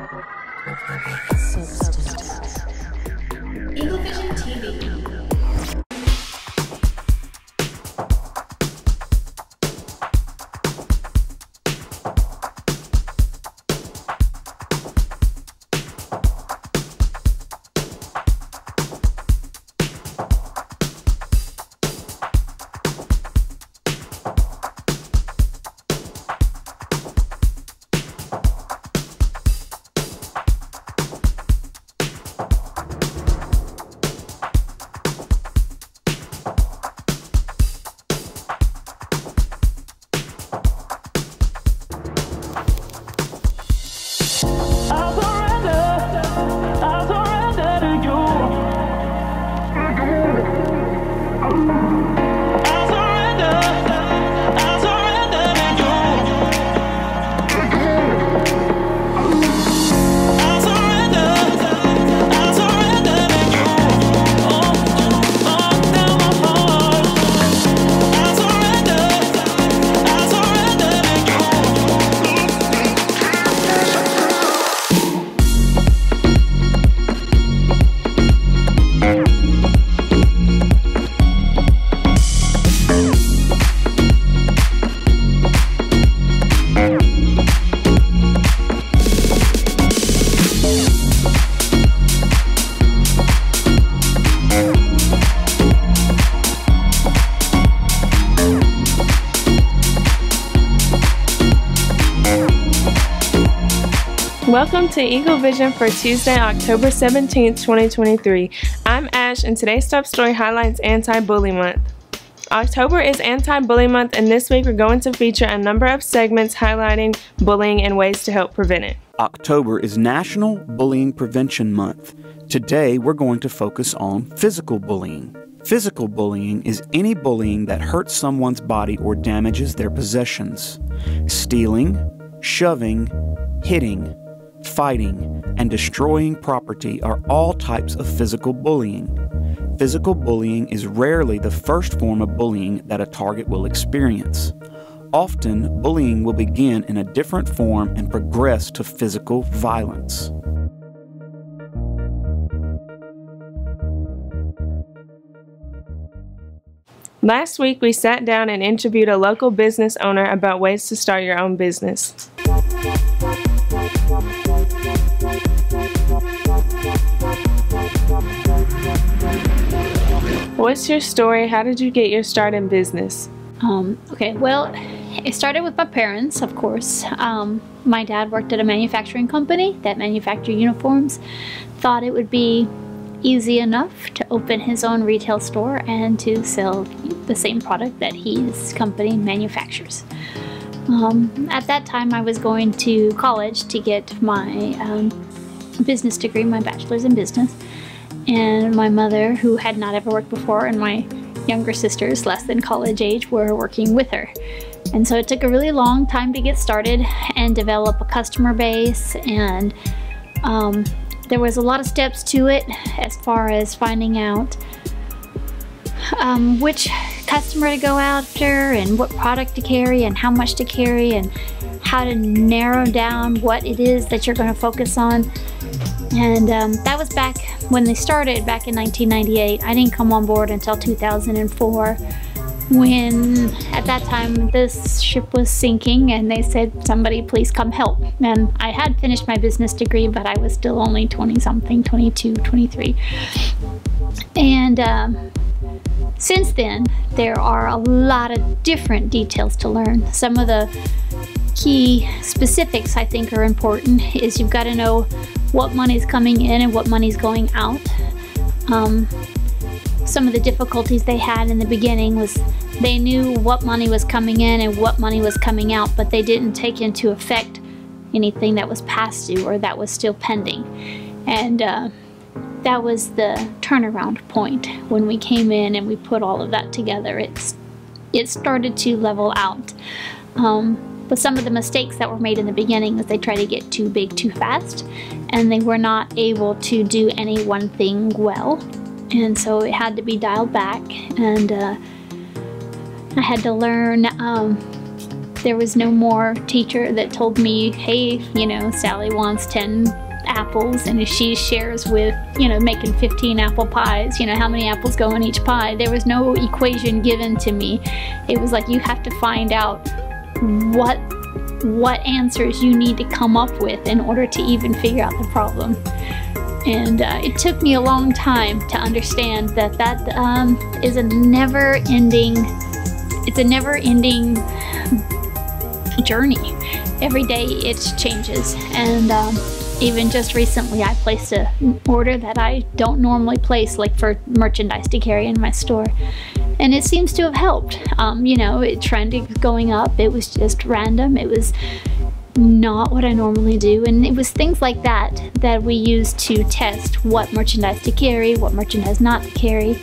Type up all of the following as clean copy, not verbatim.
Eagle Vision TV. Welcome to Eagle Vision for Tuesday, October 17th, 2023. I'm Ash, and today's top story highlights Anti-Bully Month. October is Anti-Bully Month, and this week we're going to feature a number of segments highlighting bullying and ways to help prevent it. October is National Bullying Prevention Month. Today we're going to focus on physical bullying. Physical bullying is any bullying that hurts someone's body or damages their possessions. Stealing, shoving, hitting, fighting, and destroying property are all types of physical bullying. Physical bullying is rarely the first form of bullying that a target will experience. Often, bullying will begin in a different form and progress to physical violence. Last week, we sat down and interviewed a local business owner about ways to start your own business. What's your story? How did you get your start in business? Okay, well, it started with my parents, of course. My dad worked at a manufacturing company that manufactured uniforms. Thought it would be easy enough to open his own retail store and to sell the same product that his company manufactures. At that time, I was going to college to get my business degree, my bachelor's in business. And my mother, who had not ever worked before, and my younger sisters, less than college age, were working with her. And so it took a really long time to get started and develop a customer base, and there was a lot of steps to it as far as finding out which customer to go after and what product to carry and how much to carry and how to narrow down what it is that you're going to focus on. And that was back when they started, back in 1998. I didn't come on board until 2004, when at that time this ship was sinking and they said, somebody please come help. And I had finished my business degree, but I was still only 20-something, 22, 23. And since then, there are a lot of different details to learn. Some of the key specifics I think are important is you've got to know what money's coming in and what money's going out. Some of the difficulties they had in the beginning was they knew what money was coming in and what money was coming out, but they didn't take into effect anything that was past due or that was still pending. And that was the turnaround point when we came in and we put all of that together. It started to level out. But some of the mistakes that were made in the beginning was they tried to get too big too fast, and they were not able to do any one thing well. And so it had to be dialed back, and I had to learn There was no more teacher that told me, hey, you know, Sally wants 10 apples, and if she shares with, you know, making 15 apple pies, you know, how many apples go in each pie. There was no equation given to me. It was like, you have to find out what answers you need to come up with in order to even figure out the problem. And it took me a long time to understand that is a never-ending, it's a never-ending journey. Every day it changes. And even just recently I placed an order that I don't normally place, like for merchandise to carry in my store. And it seems to have helped. You know, trend is going up. It was just random. It was not what I normally do, and it was things like that that we used to test what merchandise to carry, what merchandise not to carry.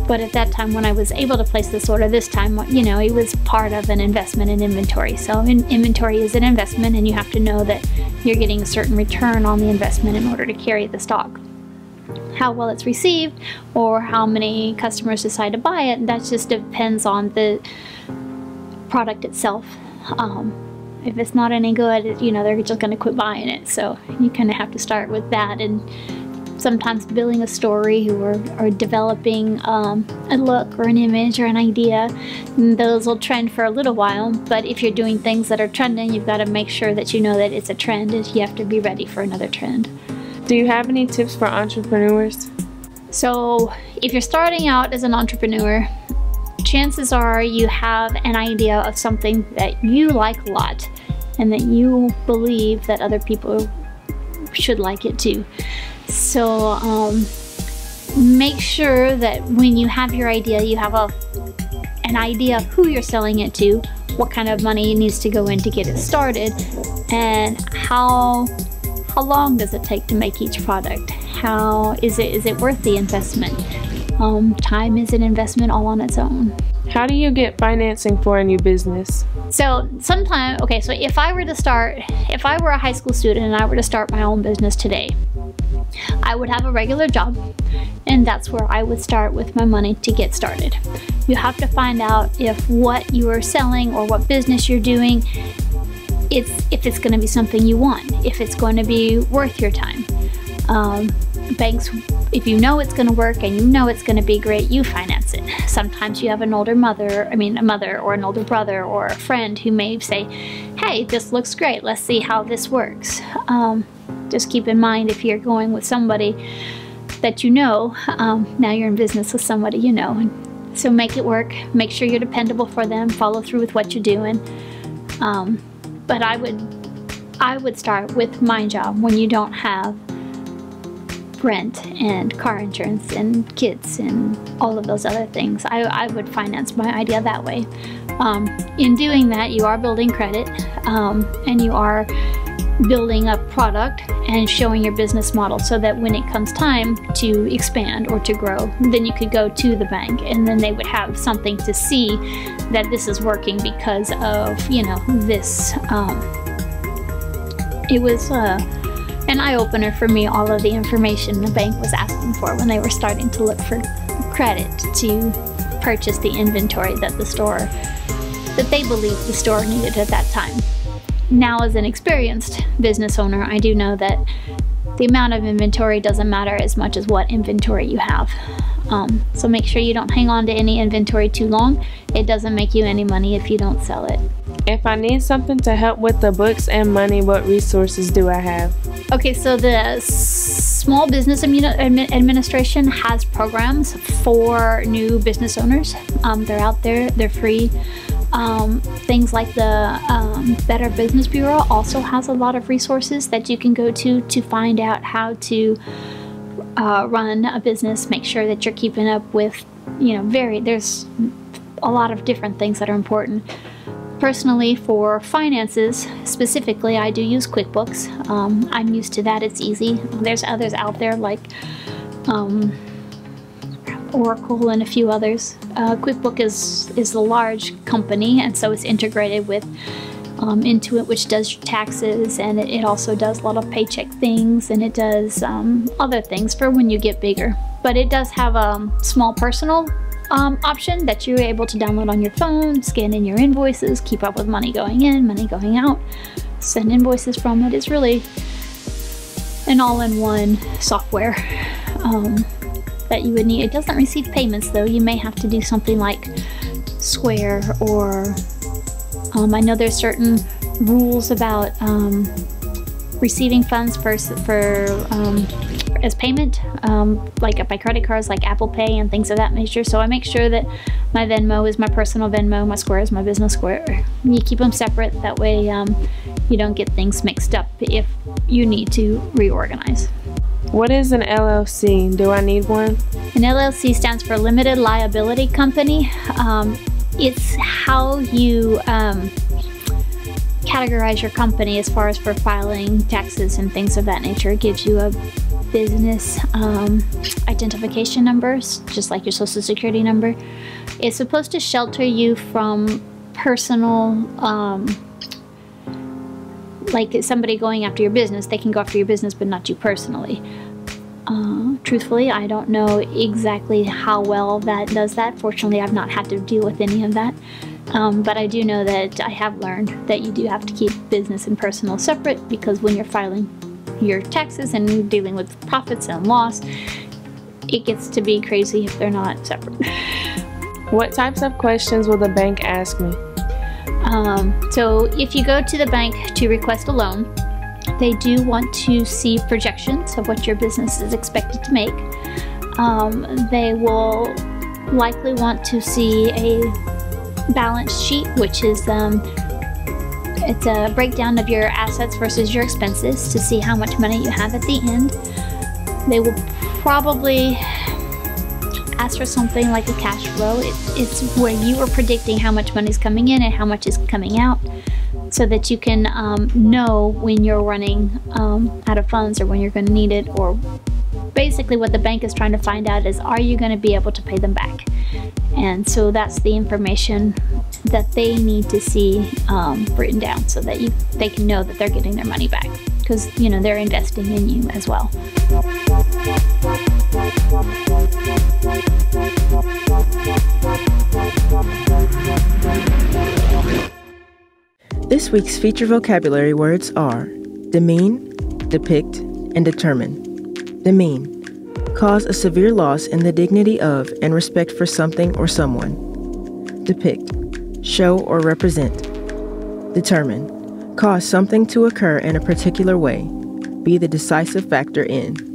But at that time when I was able to place this order this time, you know, it was part of an investment in inventory. So inventory is an investment, and you have to know that you're getting a certain return on the investment in order to carry the stock. How well it's received or how many customers decide to buy it, that just depends on the product itself. If it's not any good, you know, they're just going to quit buying it. So you kind of have to start with that, and sometimes building a story or developing a look or an image or an idea. Those will trend for a little while, but if you're doing things that are trending, you've got to make sure that you know that it's a trend, and you have to be ready for another trend. Do you have any tips for entrepreneurs? So if you're starting out as an entrepreneur, chances are you have an idea of something that you like a lot and that you believe that other people should like it too. So make sure that when you have your idea, you have an idea of who you're selling it to, what kind of money needs to go in to get it started, and how long does it take to make each product? How is it worth the investment? Time is an investment all on its own. How do you get financing for a new business? So sometimes, okay, so if I were a high school student and I were to start my own business today, I would have a regular job, and that's where I would start with my money to get started. You have to find out if what you are selling or what business you're doing, if it's going to be something you want, if it's going to be worth your time. Banks, if you know it's going to work and you know it's going to be great, you finance it. Sometimes you have a mother or an older brother or a friend who may say, hey, this looks great, let's see how this works. Just keep in mind, if you're going with somebody that you know, now you're in business with somebody you know. So make it work, make sure you're dependable for them, follow through with what you're doing. But I would start with my job when you don't have rent and car insurance and kids and all of those other things. I would finance my idea that way. In doing that, you are building credit, and you are building a product and showing your business model, so that when it comes time to expand or to grow, then you could go to the bank and then they would have something to see that this is working because of, you know, this. It was an eye-opener for me, all of the information the bank was asking for when they were starting to look for credit to purchase the inventory that they believed the store needed at that time. Now, as an experienced business owner, I do know that the amount of inventory doesn't matter as much as what inventory you have. So make sure you don't hang on to any inventory too long. It doesn't make you any money if you don't sell it. If I need something to help with the books and money, what resources do I have? Okay, so the Small Business Administration has programs for new business owners. They're out there, they're free. Things like the Better Business Bureau also has a lot of resources that you can go to find out how to run a business, make sure that you're keeping up with, you know, there's a lot of different things that are important. Personally, for finances specifically, I do use QuickBooks. I'm used to that, it's easy. There's others out there like Oracle and a few others. QuickBooks is a large company, and so it's integrated with Intuit, which does your taxes, and it also does a lot of paycheck things, and it does other things for when you get bigger. But it does have a small personal option that you're able to download on your phone, scan in your invoices, keep up with money going in, money going out, send invoices from it. It's really an all-in-one software that you would need. It doesn't receive payments though. You may have to do something like Square, or I know there's certain rules about receiving funds as payment, like by credit cards like Apple Pay and things of that nature. So I make sure that my Venmo is my personal Venmo, my Square is my business Square. You keep them separate, that way you don't get things mixed up if you need to reorganize. What is an LLC? Do I need one? An LLC stands for Limited Liability Company. It's how you categorize your company as far as for filing taxes and things of that nature. It gives you a business identification numbers, just like your social security number. It's supposed to shelter you from personal, like somebody going after your business. They can go after your business, but not you personally. Truthfully, I don't know exactly how well that does that. Fortunately, I've not had to deal with any of that. But I do know that I have learned that you do have to keep business and personal separate, because when you're filing your taxes and you're dealing with profits and loss, it gets to be crazy if they're not separate. What types of questions will the bank ask me? So if you go to the bank to request a loan, they do want to see projections of what your business is expected to make. They will likely want to see a balance sheet, which is it's a breakdown of your assets versus your expenses to see how much money you have at the end. They will probably ask for something like a cash flow. It's where you are predicting how much money is coming in and how much is coming out, so that you can know when you're running out of funds or when you're going to need it. Or basically what the bank is trying to find out is, are you going to be able to pay them back? And so that's the information that they need to see written down, so that they can know that they're getting their money back, because they're investing in you as well. This week's feature vocabulary words are demean, depict, and determine. Demean. Cause a severe loss in the dignity of and respect for something or someone. Depict. Show or represent. Determine. Cause something to occur in a particular way. Be the decisive factor in.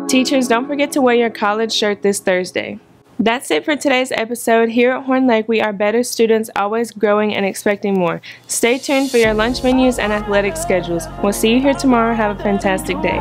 Teachers, don't forget to wear your college shirt this Thursday. That's it for today's episode. Here at Horn Lake, we are better students, always growing and expecting more. Stay tuned for your lunch menus and athletic schedules. We'll see you here tomorrow. Have a fantastic day.